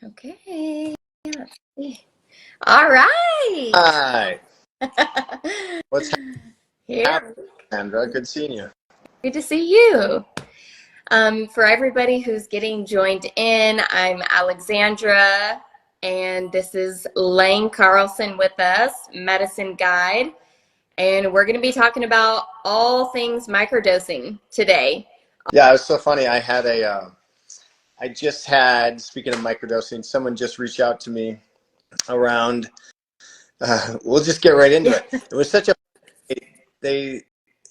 Okay. Let's see. All right. Hi. What's Here. happening, Sandra? Good seeing you. Good to see you. For everybody who's getting joined in, I'm Alexandra, and this is Lane Carlson with us, medicine guide, and we're going to be talking about all things microdosing today. Yeah, it was so funny. I just had, speaking of microdosing, someone just reached out to me around, we'll just get right into it. It was such a, they,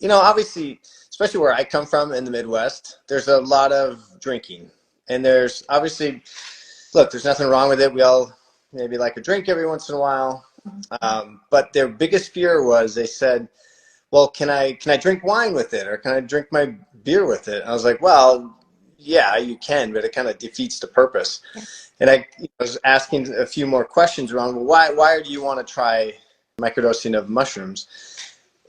obviously, especially where I come from in the Midwest, there's a lot of drinking. And there's obviously, look, there's nothing wrong with it. We all maybe like a drink every once in a while. But their biggest fear was they said, well, can I drink wine with it, or can I drink my beer with it? And I was like, well, yeah, you can, but it kind of defeats the purpose. Yeah. And I was asking a few more questions around, well, why do you want to try microdosing of mushrooms?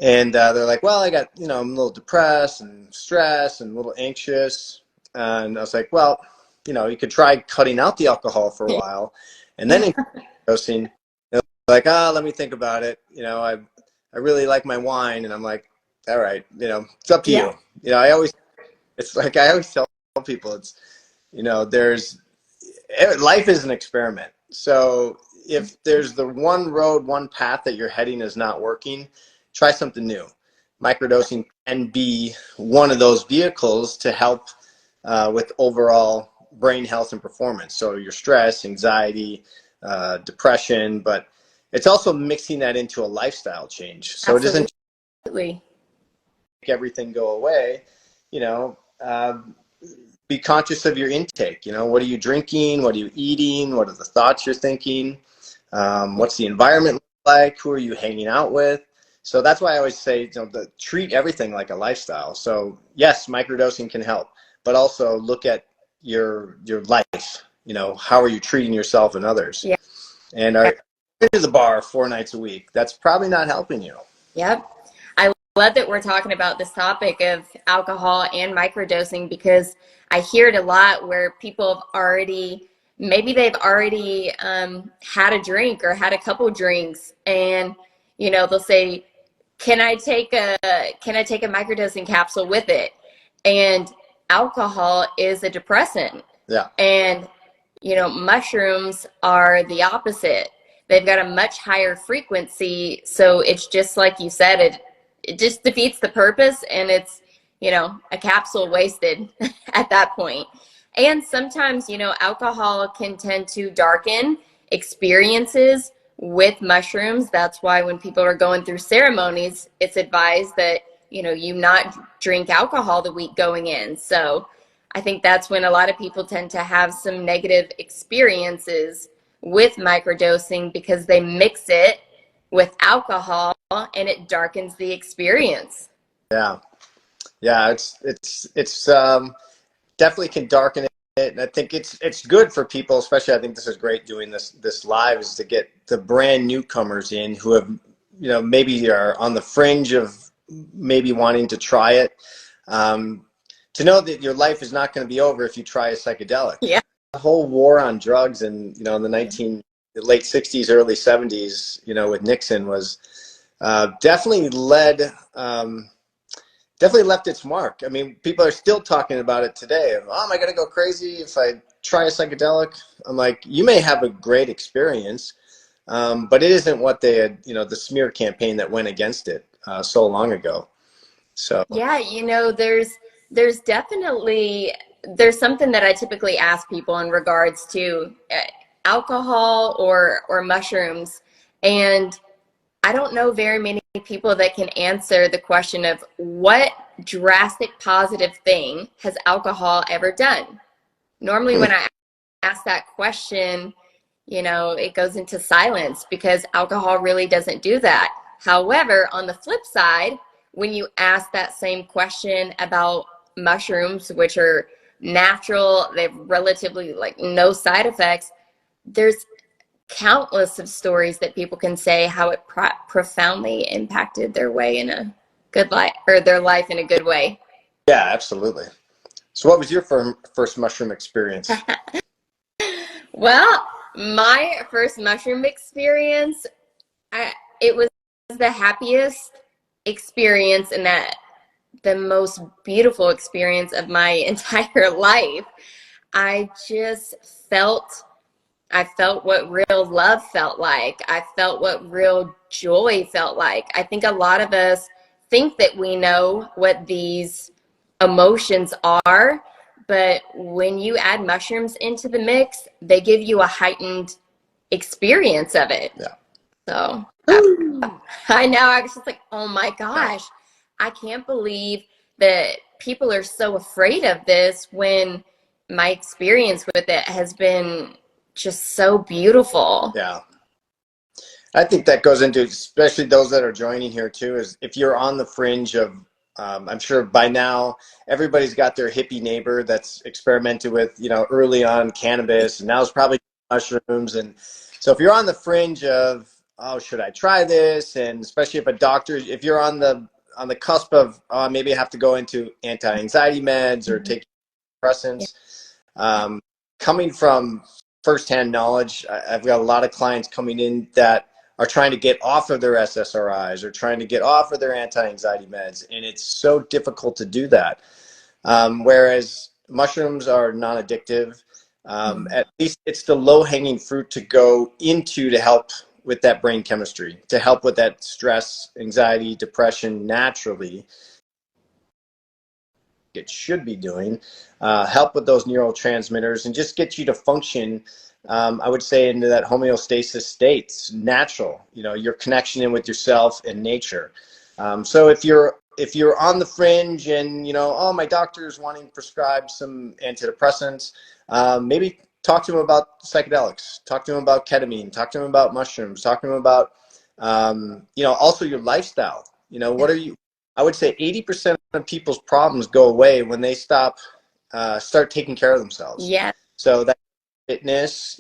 And they're like, well, I'm a little depressed and stressed and a little anxious. And I was like, well, you could try cutting out the alcohol for a while, and then microdosing. They're like, let me think about it. I really like my wine. And I'm like, all right, it's up to you. I always tell people, life is an experiment. So if there's the one road, one path that you're heading is not working, try something new. Microdosing can be one of those vehicles to help with overall brain health and performance. So your stress, anxiety, depression, but it's also mixing that into a lifestyle change. So Absolutely. It doesn't make everything go away. Be conscious of your intake. What are you drinking? What are you eating? What are the thoughts you're thinking? What's the environment like? Who are you hanging out with? So that's why I always say, treat everything like a lifestyle. So yes, microdosing can help, but also look at your life. How are you treating yourself and others? Yeah. And are to the bar 4 nights a week? That's probably not helping you. Yep. I love that we're talking about this topic of alcohol and microdosing, because I hear it a lot where people have already had a drink or had a couple drinks, and they'll say, can I take a microdosing capsule with it? And alcohol is a depressant. Yeah. And mushrooms are the opposite. They've got a much higher frequency, so it's just like you said, it just defeats the purpose, and it's a capsule wasted at that point. And sometimes alcohol can tend to darken experiences with mushrooms. That's why when people are going through ceremonies, it's advised that you not drink alcohol the week going in. So I think that's when a lot of people tend to have some negative experiences with microdosing, because they mix it with alcohol and it darkens the experience. Yeah, it's definitely can darken it. And I think it's good for people, especially, I think this is great doing this live, is to get the brand newcomers in who have, maybe are on the fringe of maybe wanting to try it, to know that your life is not going to be over if you try a psychedelic. Yeah. The whole war on drugs in, in the late 60s, early 70s, with Nixon was definitely left its mark. I mean, people are still talking about it today. Am I going to go crazy if I try a psychedelic? I'm like, you may have a great experience, but it isn't what they had, the smear campaign that went against it so long ago. So yeah, there's definitely, there's something that I typically ask people in regards to alcohol or mushrooms, and I don't know very many people that can answer the question of what drastic positive thing has alcohol ever done. Normally when I ask that question, it goes into silence, because alcohol really doesn't do that. However, on the flip side, when you ask that same question about mushrooms, which are natural, they have relatively no side effects, there's countless of stories that people can say how it profoundly impacted their way in a good life, or their life in a good way. Yeah, absolutely. So what was your first mushroom experience? Well, my first mushroom experience, it was the happiest experience and that the most beautiful experience of my entire life. I just felt I felt what real love felt like. I felt what real joy felt like. I think a lot of us think that we know what these emotions are, but when you add mushrooms into the mix, they give you a heightened experience of it. Yeah. So Woo! I know, I was just like, oh my Yeah. gosh, I can't believe that people are so afraid of this when my experience with it has been just so beautiful. Yeah. I think that goes into, especially those that are joining here too, is if you're on the fringe of, I'm sure by now everybody's got their hippie neighbor that's experimented with, early on cannabis, and now it's probably mushrooms. And so if you're on the fringe of, oh, should I try this? And especially if you're on the cusp of, oh, maybe I have to go into anti-anxiety meds or take Yeah. antidepressants, coming from firsthand knowledge, I've got a lot of clients coming in that are trying to get off of their SSRIs or trying to get off of their anti-anxiety meds, and it's so difficult to do that. Whereas mushrooms are non-addictive. At least it's the low-hanging fruit to go into to help with that brain chemistry, to help with that stress, anxiety, depression naturally. It should be doing, help with those neurotransmitters and just get you to function, I would say, into that homeostasis states, natural, your connection in with yourself and nature. So if you're on the fringe and oh, my doctor is wanting to prescribe some antidepressants, maybe talk to him about psychedelics, talk to him about ketamine, talk to him about mushrooms, talk to him about also your lifestyle. What are you I would say 80% of people's problems go away when they start taking care of themselves. Yeah. So that fitness,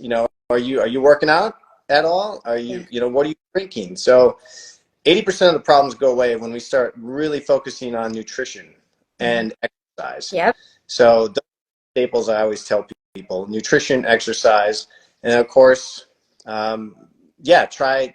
are you working out at all? Are Yeah. what are you drinking? So 80% of the problems go away when we start really focusing on nutrition and exercise. Yep. So those staples I always tell people: nutrition, exercise, and of course, try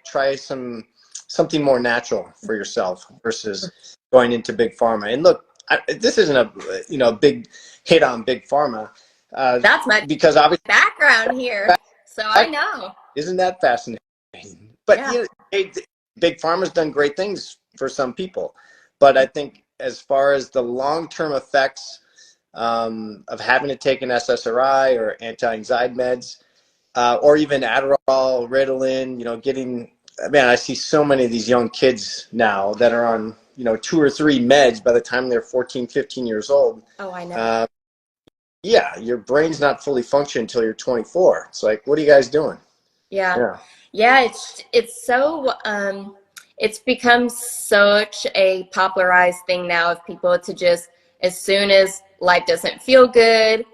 something more natural for yourself versus going into big pharma. And look, this isn't a big hit on big pharma, That's my because obviously, background here. So I know. isn't that fascinating? But Yeah. big pharma's done great things for some people, but I think as far as the long-term effects of having to take an SSRI or anti-anxiety meds, or even Adderall, Ritalin, man, I see so many of these young kids now that are on, 2 or 3 meds by the time they're 14, 15 years old. Oh, I know. Yeah, your brain's not fully functioning until you're 24. It's like, what are you guys doing? Yeah. Yeah. Yeah, it's so it's become such a popularized thing now of people to just, as soon as life doesn't feel good,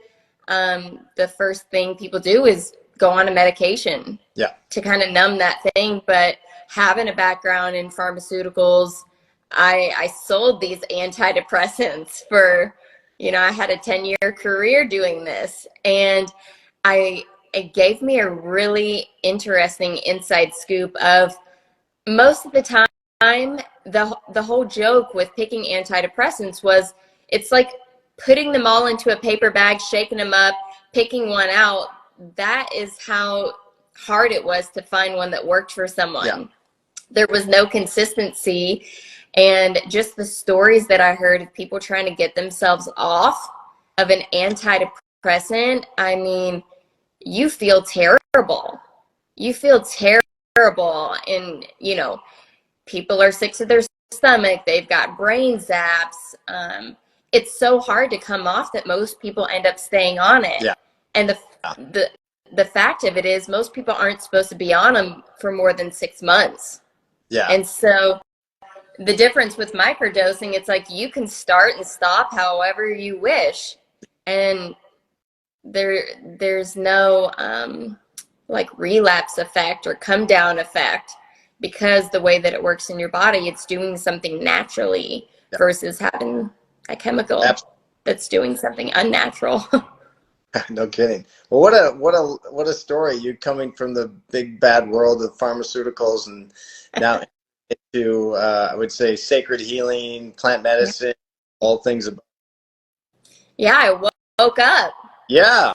the first thing people do is go on a medication Yeah. to kind of numb that thing. But having a background in pharmaceuticals, I sold these antidepressants for, I had a 10-year career doing this, and I it gave me a really interesting inside scoop of, most of the time, the whole joke with picking antidepressants was, it's like putting them all into a paper bag, shaking them up, picking one out. That is how hard it was to find one that worked for someone. Yeah. There was no consistency, and just the stories that I heard of people trying to get themselves off of an antidepressant, I mean, you feel terrible. You feel terrible, and people are sick to their stomach. They've got brain zaps. It's so hard to come off that most people end up staying on it. Yeah. And the fact of it is, most people aren't supposed to be on them for more than 6 months. Yeah. And so the difference with microdosing, it's like you can start and stop however you wish, and there's no like relapse effect or come down effect, because the way that it works in your body, it's doing something naturally versus having a chemical Absolutely. that's doing something unnatural. No kidding. Well, what a story. You coming from the big bad world of pharmaceuticals and now into I would say sacred healing, plant Yeah. medicine, all things about. Yeah, I woke up. Yeah,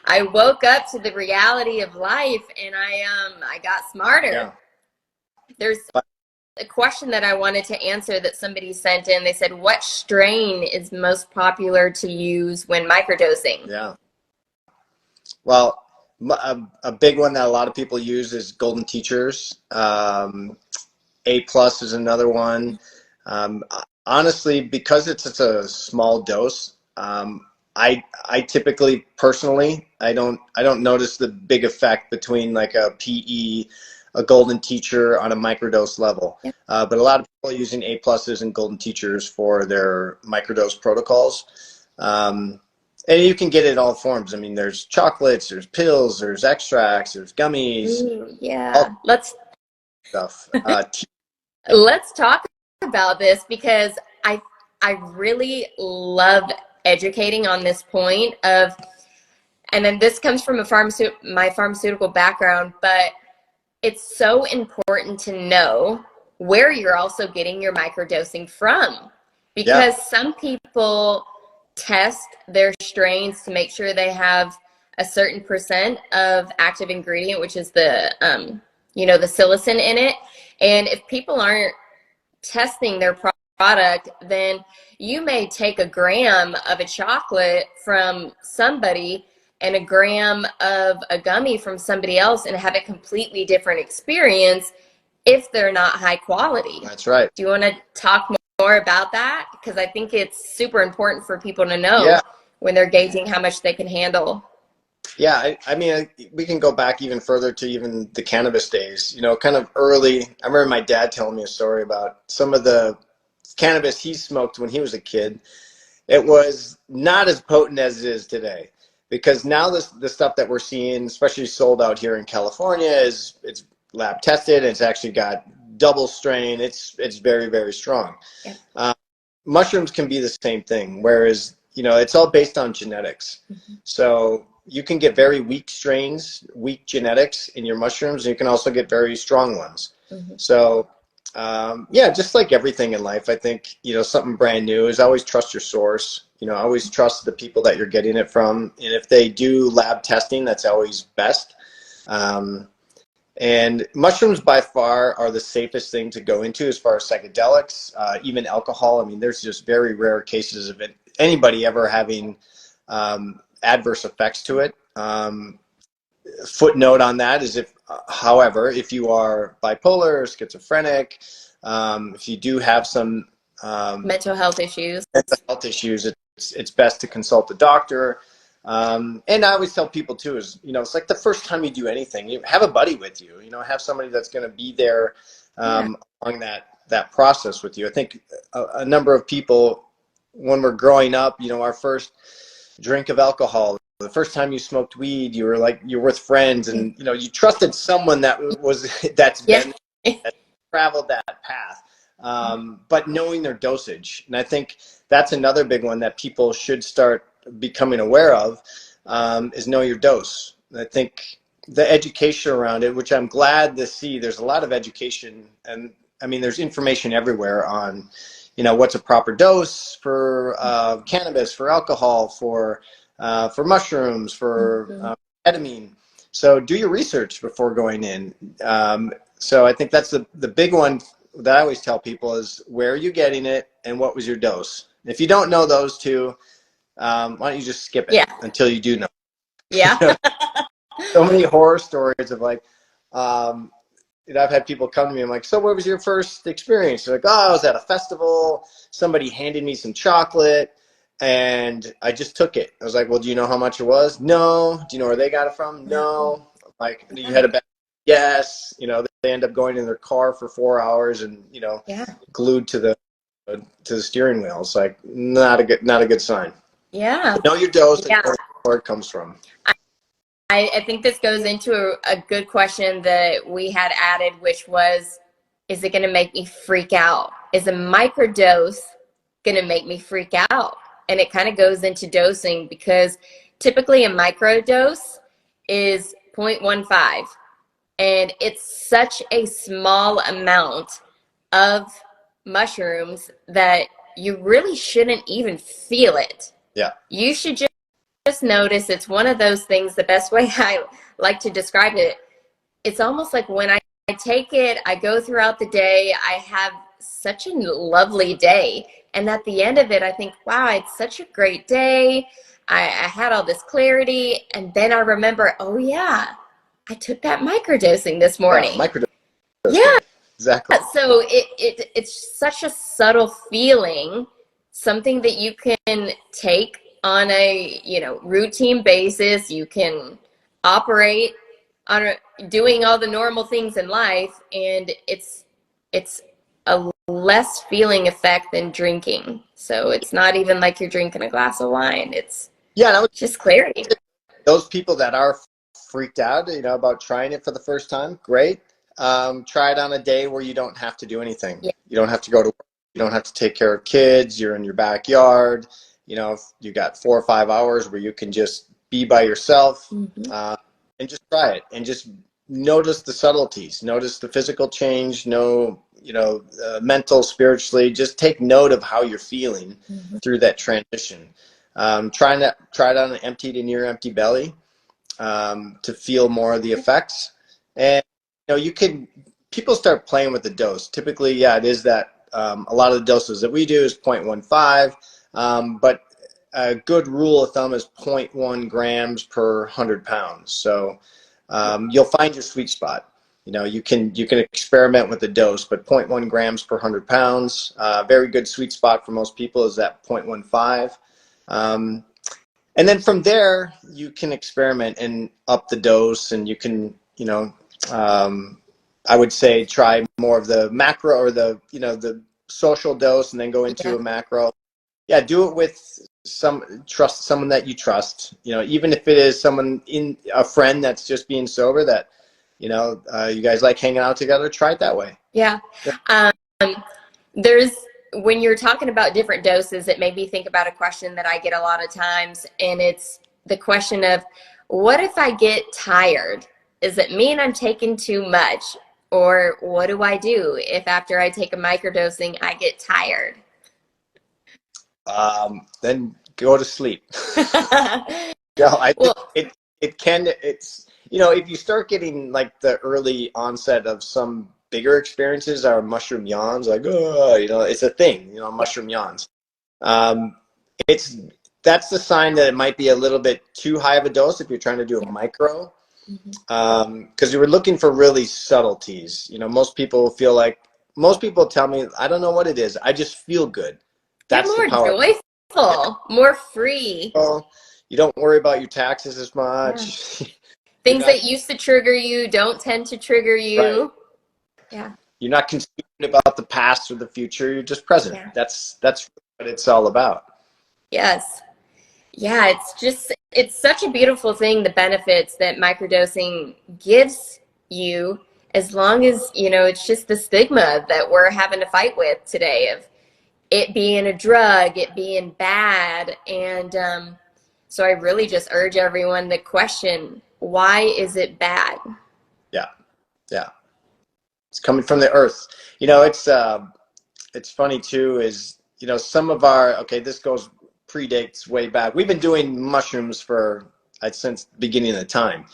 I woke up to the reality of life, and I got smarter. yeah, There's a question that I wanted to answer that somebody sent in. They said, "What strain is most popular to use when microdosing?" yeah. Well, a big one that a lot of people use is golden teachers. A plus is another one. Um, Honestly, because it's such a small dose, I typically personally I don't notice the big effect between like a PE, a golden teacher on a microdose level. Yep. But a lot of people are using A pluses and golden teachers for their microdose protocols. And you can get it in all forms. I mean, there's chocolates, there's pills, there's extracts, there's gummies, Ooh, all yeah. stuff. Let's talk about this because I really love educating on this point of, and then this comes from my pharmaceutical background, but it's so important to know where you're also getting your microdosing from, Yeah, because some people test their strains to make sure they have a certain percent of active ingredient, which is the the psilocin in it. And if people aren't testing their product, then you may take a gram of a chocolate from somebody and a gram of a gummy from somebody else and have a completely different experience if they're not high quality. that's right. Do you want to talk more about that? Because I think it's super important for people to know Yeah, when they're gauging how much they can handle. yeah. I mean, we can go back even further to even the cannabis days. You know, kind of early. I remember my dad telling me a story about some of the cannabis he smoked when he was a kid. It was not as potent as it is today, because now the stuff that we're seeing, especially sold out here in California, is it's lab tested. It's actually got double strain. It's very very strong. Yeah. Uh, Mushrooms can be the same thing, whereas it's all based on genetics. Mm-hmm. So you can get very weak strains, weak genetics in your mushrooms, and you can also get very strong ones. Mm-hmm. So yeah, just like everything in life, I think something brand new is always trust your source. Always trust the people that you're getting it from, and if they do lab testing, that's always best. Um, and mushrooms by far are the safest thing to go into as far as psychedelics, even alcohol. I mean, there's just very rare cases of anybody ever having adverse effects to it. Footnote on that is however, if you are bipolar or schizophrenic, if you do have some Mental health issues. mental health issues, it's best to consult a doctor. And I always tell people too is, it's like the first time you do anything, you have a buddy with you, have somebody that's going to be there Yeah. along that process with you. I think a number of people, when we're growing up, our first drink of alcohol, the first time you smoked weed, you were like, you're with friends, and you trusted someone that's Yeah. been that traveled that path. But knowing their dosage, and I think that's another big one that people should start becoming aware of, is know your dose. And I think the education around it, which I'm glad to see, there's a lot of education, and I mean, there's information everywhere on, what's a proper dose for cannabis, for alcohol, for mushrooms, for ketamine. So do your research before going in. So I think that's the big one that I always tell people is, where are you getting it and what was your dose? If you don't know those two, why don't you just skip it Yeah. until you do know? Yeah. So many horror stories of like, I've had people come to me. I'm like, so what was your first experience? They're like, oh, I was at a festival. Somebody handed me some chocolate, and I just took it. I was like, well, do you know how much it was? No. Do you know where they got it from? No. Like, you had a bad? Yes. They end up going in their car for 4 hours and Yeah. glued to the steering wheel. It's like not a good sign. Yeah. Know your dose and Yeah. know where it comes from. I think this goes into a good question that we had added, which was, is it going to make me freak out? Is a microdose going to make me freak out? and it kind of goes into dosing, because typically a microdose is 0.15, and it's such a small amount of mushrooms that you really shouldn't even feel it. Yeah. You should just notice. It's one of those things, the best way I like to describe it, it's almost like when I take it, I go throughout the day, I have such a lovely day. And at the end of it, I think, wow, it's such a great day. I had all this clarity. And then I remember, oh yeah, I took that microdosing this morning. Yeah, microdosing. Yeah. Exactly. So it's such a subtle feeling, something that you can take on a, routine basis. You can operate on doing all the normal things in life, and it's a less feeling effect than drinking. So it's not even like you're drinking a glass of wine. It's just clarity. Those people that are freaked out, about trying it for the first time, great. Try it on a day where you don't have to do anything. Yeah. You don't have to go to work. You don't have to take care of kids. You're in your backyard. You got 4 or 5 hours where you can just be by yourself, and just try it and just notice the subtleties, notice the physical change, mental, spiritually. Just take note of how you're feeling through that transition. Try it on an empty to near empty belly, to feel more of the effects. And people start playing with the dose. Typically, it is that a lot of the doses that we do is 0.15, but a good rule of thumb is 0.1 grams per 100 pounds. So you'll find your sweet spot. You can experiment with the dose, but 0.1 grams per 100 pounds, very good sweet spot for most people is that 0.15. And then from there, you can experiment and up the dose, and you can, I would say try more of the macro or the social dose, and then go into a macro. Yeah, do it with someone that you trust. Even if it is a friend that's just being sober, that you guys like hanging out together, try it that way. Yeah. When you're talking about different doses, it made me think about a question that I get a lot of times, and it's the question of, what if I get tired? Does it mean I'm taking too much? Or what do I do if after I take a microdosing, I get tired? Then go to sleep. I think it's if you start getting like the early onset of some bigger experiences, are mushroom yawns, like, it's a thing, mushroom yawns. That's the sign that it might be a little bit too high of a dose if you're trying to do a micro, because you were looking for really subtleties. Most people tell me, I don't know what it is, I just feel good. That's more the power. Joyful, more free. You don't worry about your taxes as much. Things that used to trigger you don't tend to trigger you. Right. Yeah. You're not consumed about the past or the future. You're just present. Yeah. That's what it's all about. Yes. Yeah, it's such a beautiful thing, the benefits that microdosing gives you, as long as, it's just the stigma that we're having to fight with today of it being a drug, it being bad. And so I really just urge everyone to question, why is it bad? Yeah. It's coming from the earth. It's funny too, is, some of this predates way back. We've been doing mushrooms since the beginning of the time.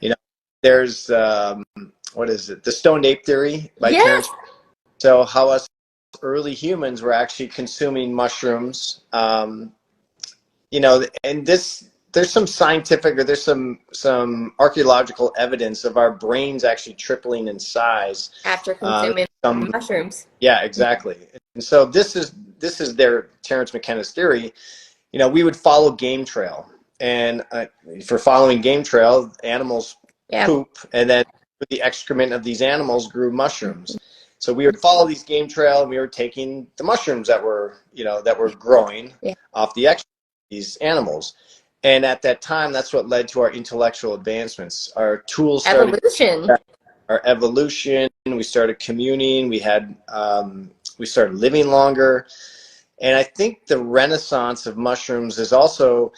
Yeah. There's, what is it? The stoned ape theory by Terence. So how us early humans were actually consuming mushrooms, and there's some scientific, or there's some archaeological evidence of our brains actually tripling in size after consuming mushrooms. Yeah, exactly. And so this is their Terence McKenna's theory. We would follow game trail, and for following game trail, animals poop, and then with the excrement of these animals grew mushrooms. So we would follow these game trail, and we were taking the mushrooms that were growing off the excrement of these animals. And at that time, that's what led to our intellectual advancements. Our tools started our evolution. We started communing. We started living longer. And I think the renaissance of mushrooms is also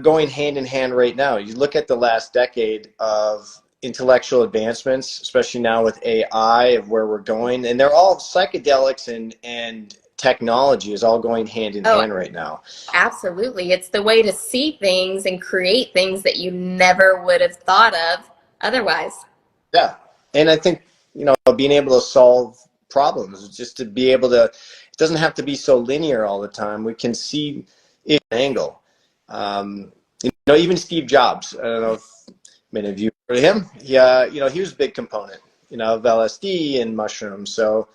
going hand in hand right now. You look at the last decade of intellectual advancements, especially now with AI, of where we're going, and they're all psychedelics, and technology is all going hand in Oh, hand right now. absolutely. It's the way to see things and create things that you never would have thought of otherwise. Yeah. And I think, being able to solve problems, just to be able to, it doesn't have to be so linear all the time. We can see it an angle. Even Steve Jobs, I don't know if many of you heard of him. Yeah, he was a big component, of LSD and mushrooms. So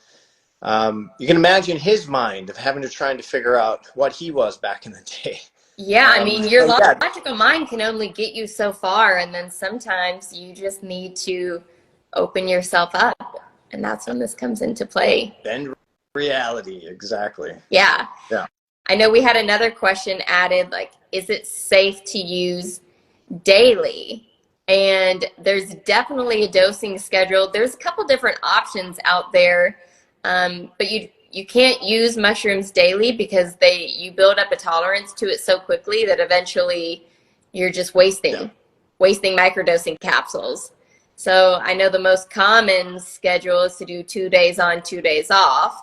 you can imagine his mind of having to trying to figure out what he was back in the day. Yeah, I mean, your Yeah, logical mind can only get you so far, and then sometimes you just need to open yourself up, and that's when this comes into play. bend reality, exactly. Yeah. Yeah. I know we had another question added, like, is it safe to use daily? And there's definitely a dosing schedule. There's a couple different options out there, but you can't use mushrooms daily because you build up a tolerance to it so quickly that eventually you're just wasting microdosing capsules. So I know the most common schedule is to do 2 days on, 2 days off.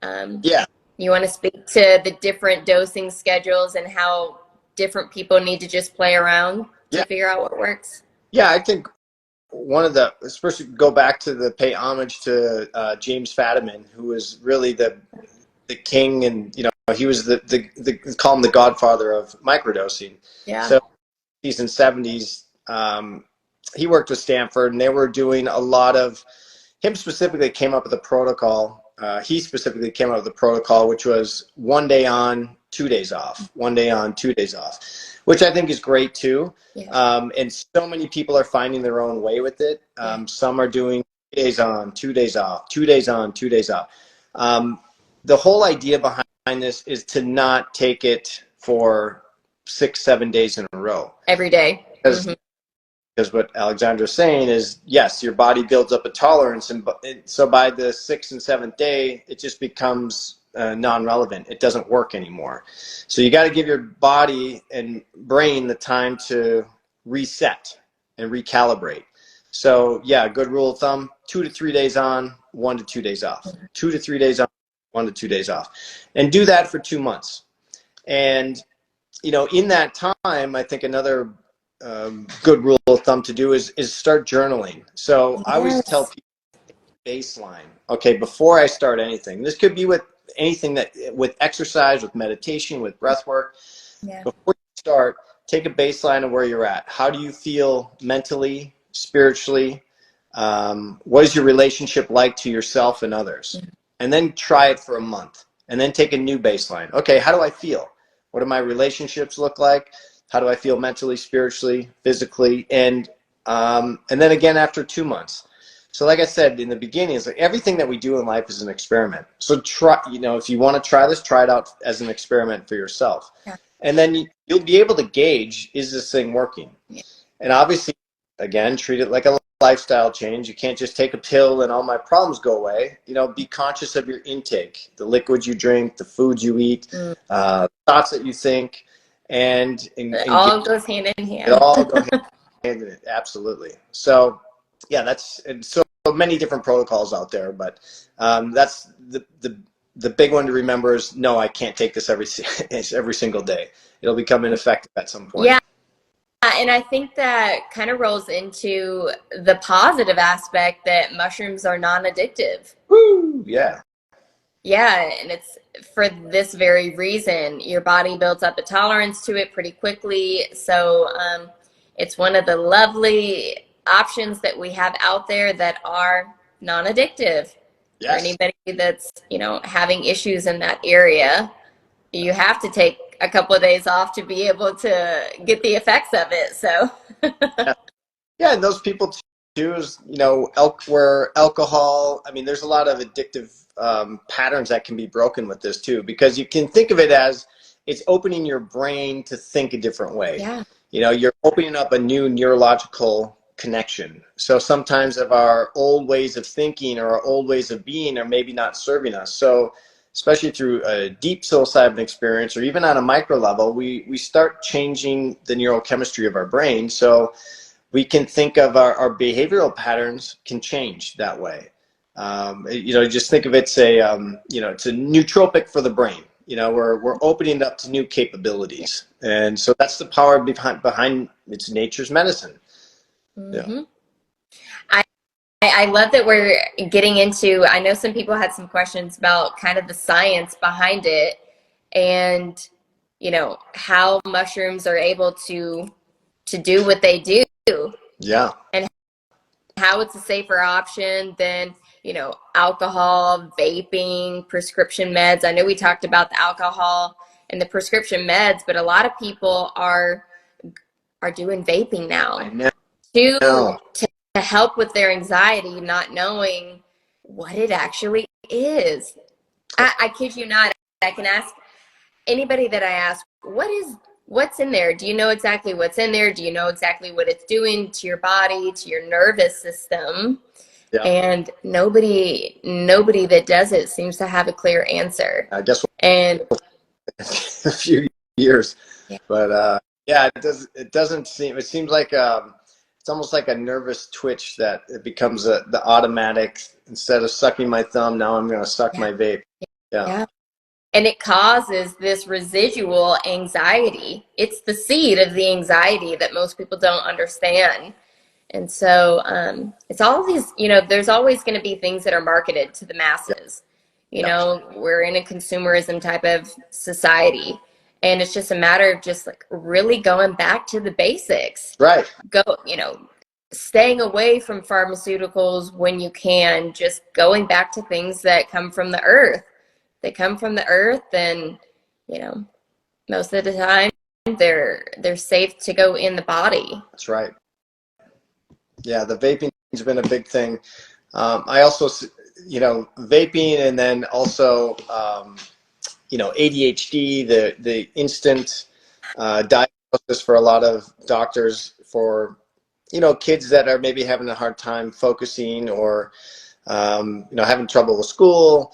Yeah. You want to speak to the different dosing schedules and how different people need to just play around to Yeah. figure out what works? Yeah, I think especially go back to pay homage to James Fadiman, who was really the king, and he was the call him the godfather of microdosing. Yeah. So, 60s and 70s, he worked with Stanford, and they were doing a lot of. Him specifically came up with a protocol. He specifically came up with a protocol, which was 1 day on, 2 days off. 1 day on, 2 days off, which I think is great too. Yeah. And so many people are finding their own way with it. Some are doing 2 days on, 2 days off, 2 days on, 2 days off. The whole idea behind this is to not take it for 6, 7 days in a row. Every day. Because what Alexandra's saying is, yes, your body builds up a tolerance, and so by the 6th and 7th day, it just becomes non-relevant. It doesn't work anymore. So you got to give your body and brain the time to reset and recalibrate. So yeah, good rule of thumb: 2 to 3 days on, 1 to 2 days off. 2 to 3 days on, 1 to 2 days off, and do that for 2 months. And in that time, I think another good rule of thumb to do is start journaling. So I always tell people baseline. Okay, before I start anything, this could be with anything with exercise, with meditation, with breath work. Yeah. Before you start, take a baseline of where you're at. How do you feel mentally, spiritually? What is your relationship like to yourself and others? Mm-hmm. And then try it for a month, and then take a new baseline. Okay, how do I feel? What do my relationships look like? How do I feel mentally, spiritually, physically? And then again after 2 months. So like I said in the beginning, it's like everything that we do in life is an experiment. So try, if you want to try this, try it out as an experiment for yourself. Yeah. And then you'll be able to gauge, is this thing working? Yeah. And obviously, again, treat it like a lifestyle change. You can't just take a pill and all my problems go away. Be conscious of your intake, the liquids you drink, the foods you eat, thoughts that you think. And it all goes hand in hand. It all goes hand in hand. Absolutely. So, yeah, that's so many different protocols out there, but that's the big one to remember is no, I can't take this every single day. It'll become ineffective at some point. Yeah, and I think that kind of rolls into the positive aspect that mushrooms are non-addictive. Woo! Yeah. Yeah, and it's for this very reason. Your body builds up a tolerance to it pretty quickly. So it's one of the lovely options that we have out there that are non-addictive. Yes. For anybody that's, having issues in that area, you have to take a couple of days off to be able to get the effects of it. So yeah, and those people too is, where alcohol, I mean, there's a lot of addictive patterns that can be broken with this too, because you can think of it as it's opening your brain to think a different way. Yeah. You're opening up a new neurological connection. So sometimes of our old ways of thinking or our old ways of being are maybe not serving us. So especially through a deep psilocybin experience or even on a micro level, we start changing the neurochemistry of our brain. So we can think of our behavioral patterns can change that way. Just think of it's it's a nootropic for the brain. We're opening it up to new capabilities, and so that's the power behind it's nature's medicine. Yeah. Mm-hmm. I love that we're getting into, I know some people had some questions about kind of the science behind it and, how mushrooms are able to do what they do. Yeah. And how it's a safer option than, alcohol, vaping, prescription meds. I know we talked about the alcohol and the prescription meds, but a lot of people are doing vaping now. I know. To help with their anxiety, not knowing what it actually is. I kid you not. I can ask anybody that I ask, what's in there? Do you know exactly what's in there? Do you know exactly what it's doing to your body, to your nervous system? Yeah. And nobody that does it seems to have a clear answer. I guess And a few years, yeah. But it doesn't seem. It seems like it's almost like a nervous twitch that it becomes the automatic. Instead of sucking my thumb, now I'm going to suck my vape. Yeah. And it causes this residual anxiety. It's the seed of the anxiety that most people don't understand. And so it's all of these, there's always going to be things that are marketed to the masses. We're in a consumerism type of society. And it's just a matter of just like really going back to the basics. Right. Staying away from pharmaceuticals when you can, just going back to things that come from the earth. They come from the earth, and most of the time they're safe to go in the body. That's right. Yeah, the vaping has been a big thing. I also, vaping, and then also, ADHD, the instant diagnosis for a lot of doctors for, kids that are maybe having a hard time focusing or, having trouble with school,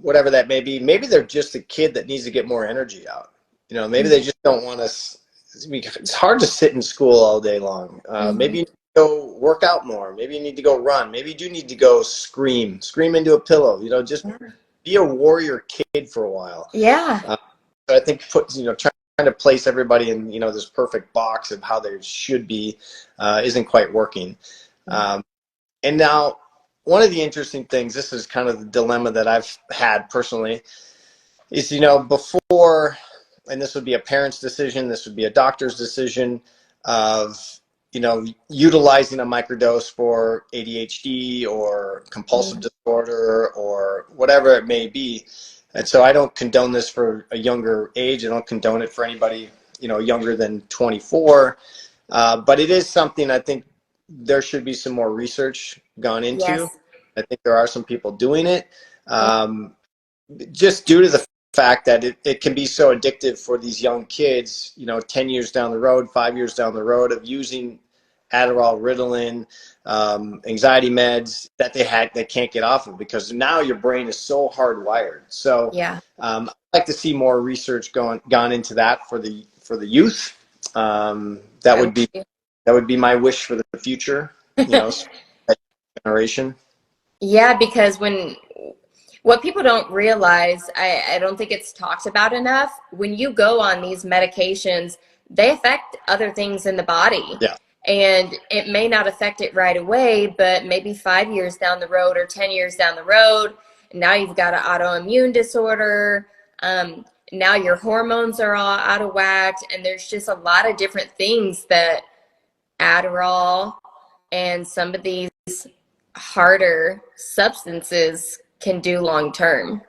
whatever that may be. Maybe they're just a kid that needs to get more energy out. Maybe they just don't want to. It's hard to sit in school all day long. Maybe you need to go work out more. Maybe you need to go run. Maybe you do need to go scream into a pillow. Just be a warrior kid for a while. Yeah. So I think trying to place everybody in this perfect box of how they should be isn't quite working. And now, one of the interesting things, this is kind of the dilemma that I've had personally, is before. And this would be a parent's decision, this would be a doctor's decision of, utilizing a microdose for ADHD or compulsive disorder or whatever it may be. And so I don't condone this for a younger age. I don't condone it for anybody, younger than 24. But it is something I think there should be some more research gone into. Yes. I think there are some people doing it. Just due to the fact that it can be so addictive for these young kids, 10 years down the road, 5 years down the road of using Adderall, Ritalin, anxiety meds that they can't get off of, because now your brain is so hardwired. So I'd like to see more research gone into that for the youth. That would be my wish for the future, generation. Yeah, because what people don't realize, I don't think it's talked about enough, when you go on these medications, they affect other things in the body. Yeah. And it may not affect it right away, but maybe 5 years down the road or 10 years down the road, now you've got an autoimmune disorder. Now your hormones are all out of whack. And there's just a lot of different things that Adderall and some of these harder substances can do long term.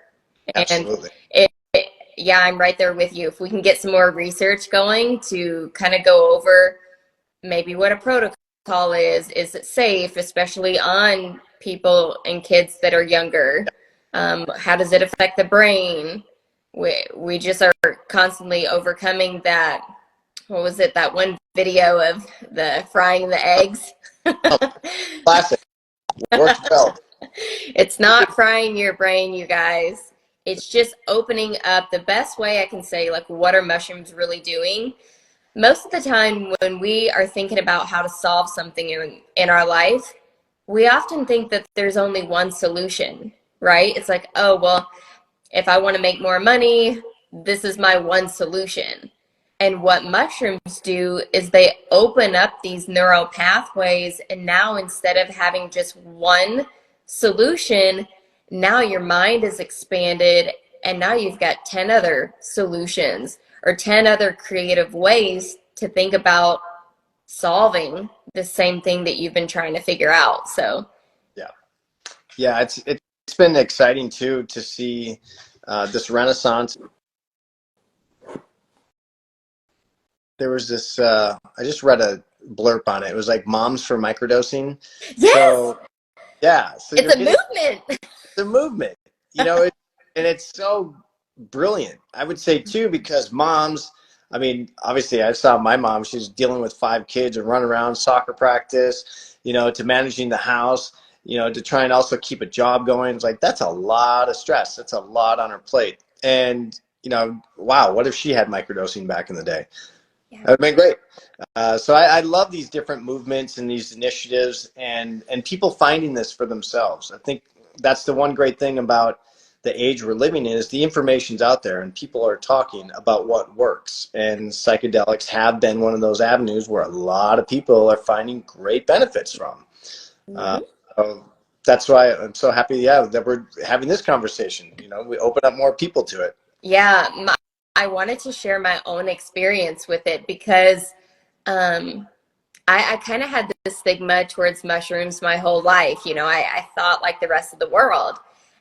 Absolutely. And I'm right there with you. If we can get some more research going to kind of go over maybe what a protocol is it safe, especially on people and kids that are younger? How does it affect the brain? We just are constantly overcoming that. What was it? That one video of the frying the eggs. Classic. Works well. It's not frying your brain, you guys. It's just opening up. The best way I can say, like, what are mushrooms really doing? Most of the time when we are thinking about how to solve something in our life, we often think that there's only one solution, right? It's like, oh, well, if I want to make more money, this is my one solution. And what mushrooms do is they open up these neural pathways. And now instead of having just one solution, now your mind is expanded. And now you've got 10 other solutions or 10 other creative ways to think about solving the same thing that you've been trying to figure out. So, Yeah. Yeah. It's been exciting too, to see this renaissance. There was this, I just read a blurb on it. It was like moms for microdosing. yes, So yeah, so it's you're a getting movement. the movement, and it's so brilliant. I would say too, because moms, I mean, obviously I saw my mom, she's dealing with 5 kids and run around soccer practice, to managing the house, to try and also keep a job going. It's like, that's a lot of stress. That's a lot on her plate. And, wow, what if she had microdosing back in the day? Yeah. That would have been great. So I love these different movements and these initiatives, and people finding this for themselves. I think that's the one great thing about the age we're living in, is the information's out there and people are talking about what works. And psychedelics have been one of those avenues where a lot of people are finding great benefits from. Uh, Mhm. so that's why I'm so happy, yeah, that we're having this conversation. We open up more people to it. Yeah, I wanted to share my own experience with it because um, I kind of had this stigma towards mushrooms my whole life. I thought like the rest of the world.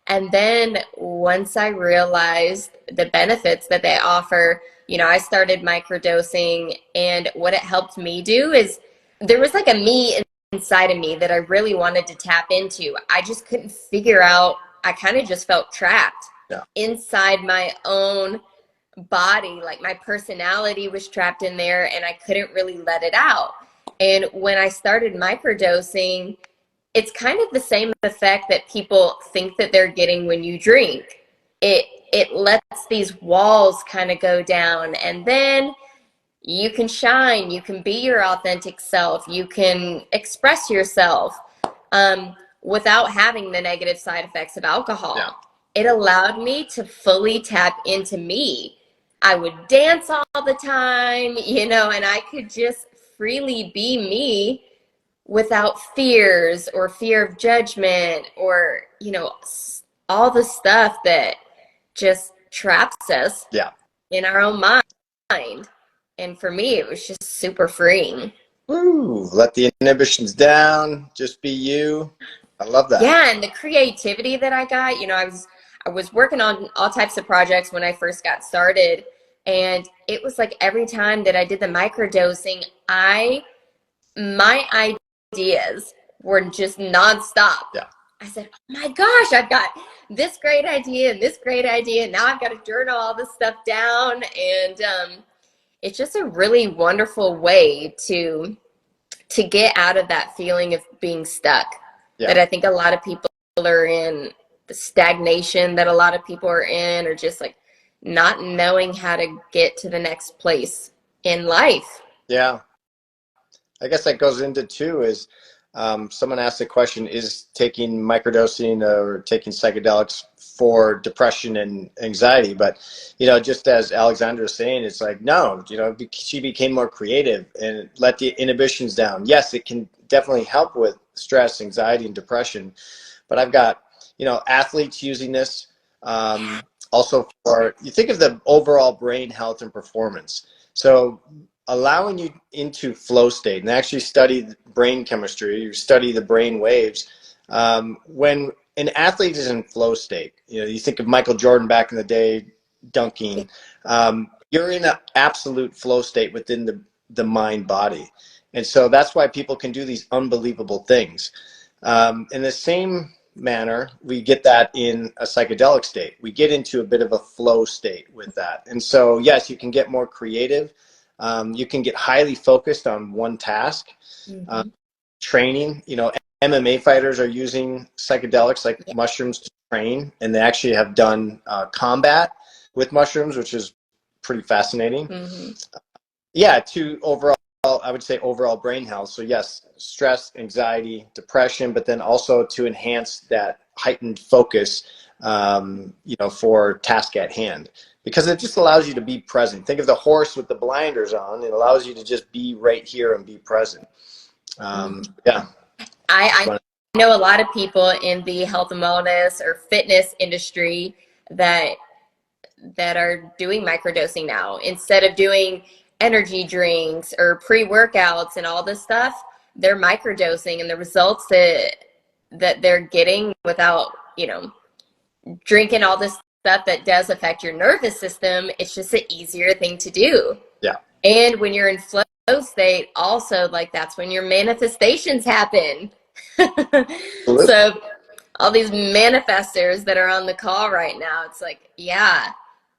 And then once I realized the benefits that they offer, I started microdosing. And what it helped me do is there was like a me inside of me that I really wanted to tap into. I just couldn't figure out, I kind of just felt trapped Yeah. inside my own body. Like my personality was trapped in there and I couldn't really let it out. And when I started microdosing, it's kind of the same effect that people think that they're getting when you drink. It lets these walls kind of go down, and then you can shine, you can be your authentic self, you can express yourself without having the negative side effects of alcohol. Yeah. It allowed me to fully tap into me. I would dance all the time, and I could just freely be me without fears or fear of judgment or, all the stuff that just traps us Yeah. in our own mind. And for me, it was just super freeing. Woo, let the inhibitions down, just be you. I love that. Yeah, and the creativity that I got, I was working on all types of projects when I first got started, and it was like every time that I did the microdosing, my ideas were just nonstop. Yeah. I said, oh my gosh, I've got this great idea and this great idea. And now I've got to journal all this stuff down. And it's just a really wonderful way to get out of that feeling of being stuck Yeah. that I think a lot of people are in, the stagnation that a lot of people are in, or just like not knowing how to get to the next place in life. Yeah. I guess that goes into too is someone asked the question, is taking microdosing or taking psychedelics for depression and anxiety? But, just as Alexandra was saying, it's like, no, she became more creative and let the inhibitions down. Yes, it can definitely help with stress, anxiety, and depression. But I've got, athletes using this. Also for, you think of the overall brain health and performance. So allowing you into flow state, and actually study brain chemistry, you study the brain waves. When an athlete is in flow state, you think of Michael Jordan back in the day, dunking, you're in an absolute flow state within the mind body. And so that's why people can do these unbelievable things. In the same manner, we get that in a psychedelic state. We get into a bit of a flow state with that. And so, yes, you can get more creative. You can get highly focused on one task. Mm-hmm. training. You know, MMA fighters are using psychedelics like Yeah. mushrooms to train, and they actually have done combat with mushrooms, which is pretty fascinating. Hmm. Yeah, to overall, I would say overall brain health. So yes, stress, anxiety, depression, but then also to enhance that heightened focus, you know, for task at hand, because it just allows you to be present. Think of the horse with the blinders on. It allows you to just be right here and be present. Hmm. Yeah. I know a lot of people in the health and wellness or fitness industry that are doing microdosing now instead of doing energy drinks or pre-workouts and all this stuff. They're microdosing, and the results that they're getting without, you know, drinking all this stuff that does affect your nervous system, it's just an easier thing to do. Yeah. And when you're in flow state, also, like, that's when your manifestations happen. Absolutely. So all these manifestors that are on the call right now, it's like, yeah,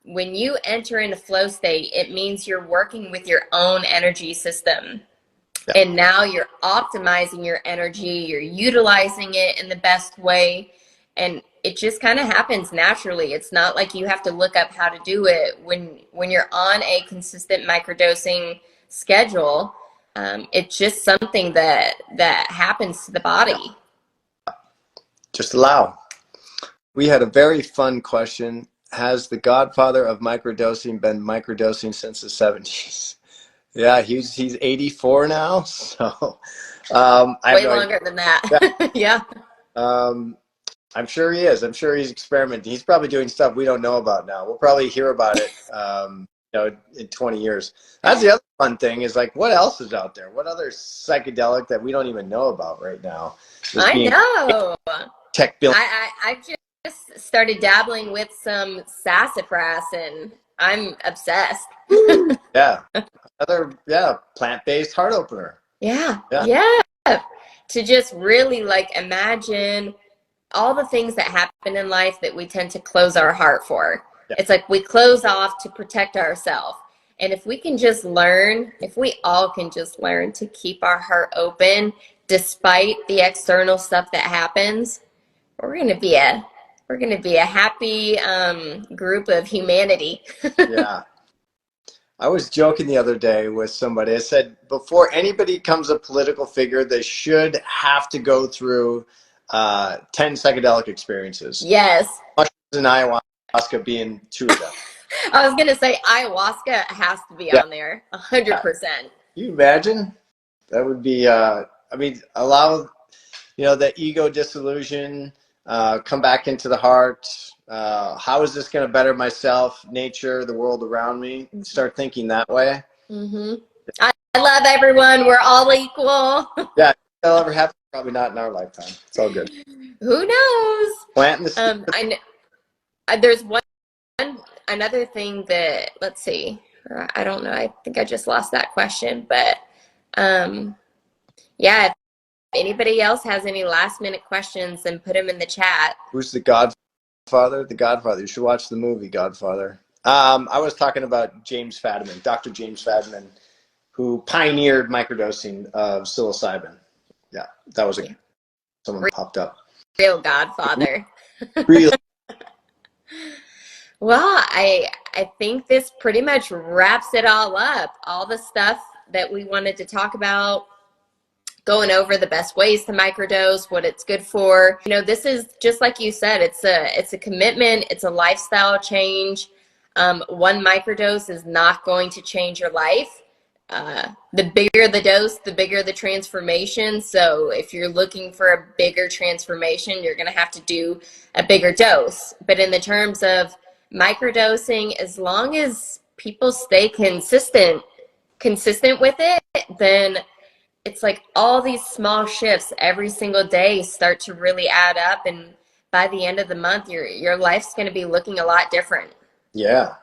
when you enter into flow state, it means you're working with your own energy system. Yeah. And now you're optimizing your energy, you're utilizing it in the best way. And it just kind of happens naturally. It's not like you have to look up how to do it. When you're on a consistent microdosing schedule, it's just something that happens to the body. Just allow. We had a very fun question. Has the godfather of microdosing been microdosing since the 70s? Yeah, he's 84 now, so I have Way no idea. longer than that. Yeah, Yeah. I'm sure he is. I'm sure he's experimenting. He's probably doing stuff we don't know about now. We'll probably hear about it, you know, in 20 years. That's the other fun thing is like, what else is out there? What other psychedelic that we don't even know about right now is I being know. tech built? I just started dabbling with some sassafras, and I'm obsessed. Yeah, other plant-based heart opener. Yeah, Yeah, yeah. To just really like imagine all the things that happen in life that we tend to close our heart for. yeah, It's like we close off to protect ourselves. And if we can just learn, if we all can just learn to keep our heart open despite the external stuff that happens, we're gonna be a happy group of humanity. yeah. I was joking the other day with somebody. I said, before anybody becomes a political figure, they should have to go through 10 psychedelic experiences. Yes. Mushrooms and ayahuasca being two of them. I was gonna say ayahuasca has to be Yeah. on there, Yeah. 100%. Can you imagine? That would be, I mean, allow, you know, the ego disillusion, come back into the heart. How is this going to better myself, nature, the world around me? Start thinking that way. Hmm. I love everyone. We're all equal. Yeah, that'll ever happen. Probably not in our lifetime. It's all good. Who knows? Planting the seed. I know, there's another thing that, let's see. I don't know. I think I just lost that question, but yeah. If anybody else has any last minute questions, then put them in the chat. Who's the Godfather? The Godfather. You should watch the movie Godfather. I was talking about James Fadiman, Dr. James Fadiman, who pioneered microdosing of psilocybin. Yeah, that was someone popped up. Real Godfather. Really? Well, I think this pretty much wraps it all up. All the stuff that we wanted to talk about, going over the best ways to microdose, what it's good for. You know, this is just like you said, it's a commitment, it's a lifestyle change. One microdose is not going to change your life. The bigger the dose, the bigger the transformation. So if you're looking for a bigger transformation, you're going to have to do a bigger dose. But in the terms of microdosing, as long as people stay consistent with it, then it's like all these small shifts every single day start to really add up, and by the end of the month your life's going to be looking a lot different. Yeah.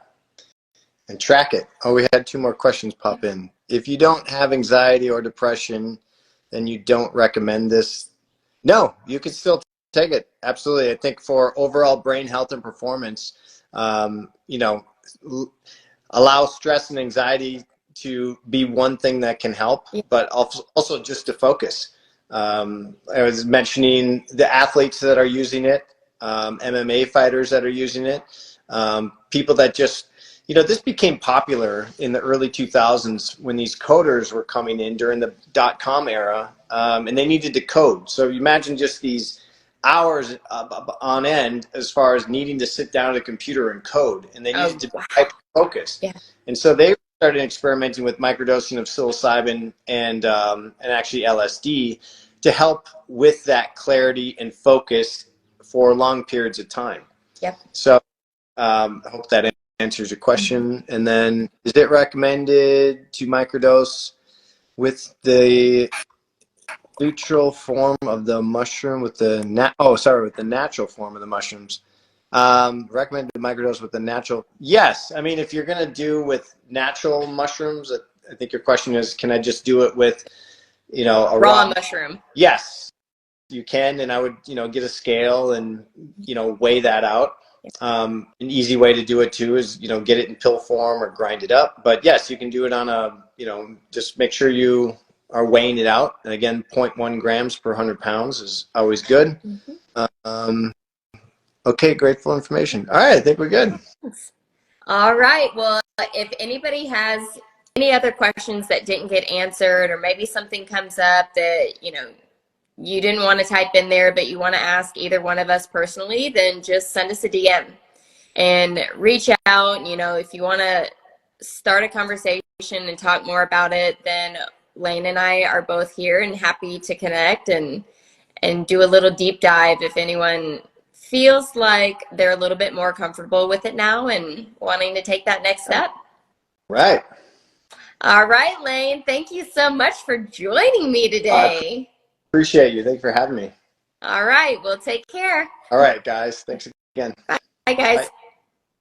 And track it. Oh, we had two more questions pop in. If you don't have anxiety or depression, then you don't recommend this. No, you can still take it. Absolutely. I think for overall brain health and performance, you know, allow stress and anxiety to be one thing that can help, Yeah. but also just to focus. I was mentioning the athletes that are using it, MMA fighters that are using it, people that just, this became popular in the early 2000s when these coders were coming in during the .com era, and they needed to code. So you imagine just these hours on end as far as needing to sit down at a computer and code, and they needed to be hyper focused. Yeah. And so they started experimenting with microdosing of psilocybin and actually LSD to help with that clarity and focus for long periods of time. Yep. So I hope that answers your question. And then, is it recommended to microdose with the neutral form of the mushroom with the with the natural form of the mushrooms? Recommended to microdose with the natural. Yes, I mean, if you're gonna do with natural mushrooms, I think your question is, can I just do it with, a raw mushroom? Yes, you can, and I would, get a scale and, weigh that out. An easy way to do it too is, get it in pill form or grind it up. But yes, you can do it on a, just make sure you are weighing it out. And again, 0.1 grams per 100 pounds is always good. Okay, grateful information. All right, I think we're good. All right. Well, if anybody has any other questions that didn't get answered, or maybe something comes up that, you didn't want to type in there, but you want to ask either one of us personally, then just send us a DM and reach out. If you want to start a conversation and talk more about it, then Lane and I are both here and happy to connect and do a little deep dive if anyone feels like they're a little bit more comfortable with it now and wanting to take that next step. Right. All right, Lane. Thank you so much for joining me today. Appreciate you. Thank you for having me. All right. Well, take care. All right, guys. Thanks again. Bye, guys. Bye.